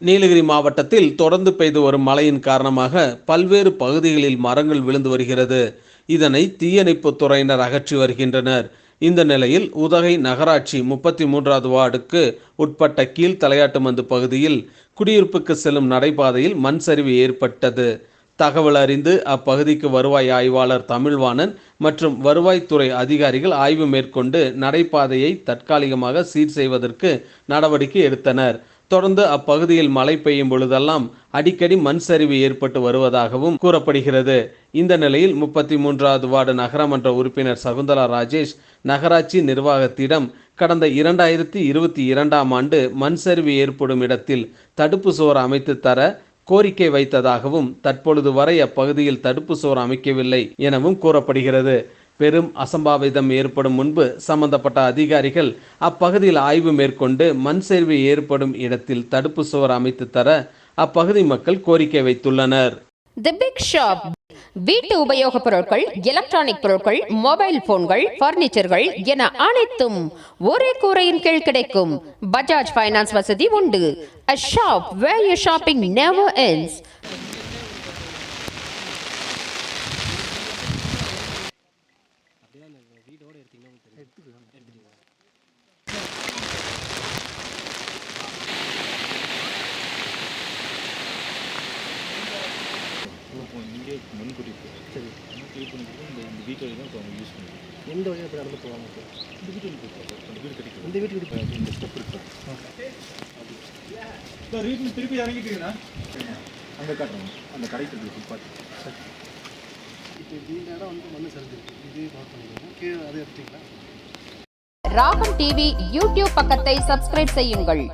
நீலகிரி மாவட்டத்தில் தொடர்ந்து பெய்து வரும் மழையின் காரணமாக பல்வேறு பகுதிகளில் மரங்கள் விழுந்து வருகிறது. இதனை தீயணைப்புத் துறையினர் அகற்றி வருகின்றனர். இந்த நிலையில் உதகை நகராட்சி 33வது வார்டுக்கு உட்பட்ட கீழ் தலையாட்டுமந்து பகுதியில் குடியிருப்புக்கு செல்லும் நடைபாதையில் மண் சரிவு ஏற்பட்டது. தகவல் அறிந்து அப்பகுதிக்கு வருவாய் ஆய்வாளர் தமிழ்வாணன் மற்றும் வருவாய்த்துறை அதிகாரிகள் ஆய்வு மேற்கொண்டு நடைபாதையை தற்காலிகமாக சீர் செய்வதற்கு நடவடிக்கை எடுத்தனர். தொடர்ந்து அப்பகுதியில் மழை பெய்யும் பொழுதெல்லாம் அடிக்கடி மண் சரிவு ஏற்பட்டு வருவதாகவும் கூறப்படுகிறது. இந்த நிலையில் 33வது வார்டு நகரமன்ற உறுப்பினர் சகுந்தலா ராஜேஷ் நகராட்சி நிர்வாகத்திடம் கடந்த 2022ஆம் ஆண்டு மண் சரிவு ஏற்படும் இடத்தில் தடுப்பு சுவர் அமைத்து தர கோரிக்கை வைத்ததாகவும் தற்பொழுது வரை அப்பகுதியில் தடுப்பு சுவர் அமைக்கவில்லை எனவும் கூறப்படுகிறது. பெரும் அசம்பாவிதம் ஏற்படும் முன்பு சம்பந்தப்பட்ட அதிகாரிகள் அப்பகுதியில் ஆய்வு மேற்கொண்டு மண் சரிவு ஏற்படும் இடத்தில் தடுப்பு சுவர் அமைத்து தர அப்பகுதி மக்கள் கோரிக்கை வைத்துள்ளனர். தி பிக் ஷாப் வீட்டு உபயோகப் பொருட்கள், எலக்ட்ரானிக் பொருட்கள், மொபைல் போன்கள், பர்னிச்சர்கள் என அனைத்தும் ஒரே கூரையின் கீழ் கிடைக்கும். பஜாஜ் ஃபைனான்ஸ் வசதி உண்டு. A shop where your shopping never ends. இங்கே முன்குறிப்பு சரி க்ளீன் பண்ணிட்டு இந்த வீட்டு வழி தான் இப்போ அவங்க யூஸ் பண்ணுவோம். எந்த வழியாக இப்போ நடந்து போவாங்க சார்? இந்த வீட்டு வழி போயிருக்கோம். அந்த வீடு கிடைக்கும். இந்த வீட்டுக்கு இந்த ஸ்டெப் இருக்கு சார். வீட்டு திருப்பி இறங்கிட்டீங்கன்னா அங்கே காட்டுறோம். அந்த கடைக்கு பார்த்து சார் இப்போ இந்த இடம் வந்து மண்ணு சரிஞ்சிருக்கு. இதே பார்த்து பண்ணிக்கோங்க. கீழே அதை எடுத்தீங்களா? ராகம் டிவி யூடியூப் பக்கத்தை சப்ஸ்கிரைப் செய்யுங்கள்.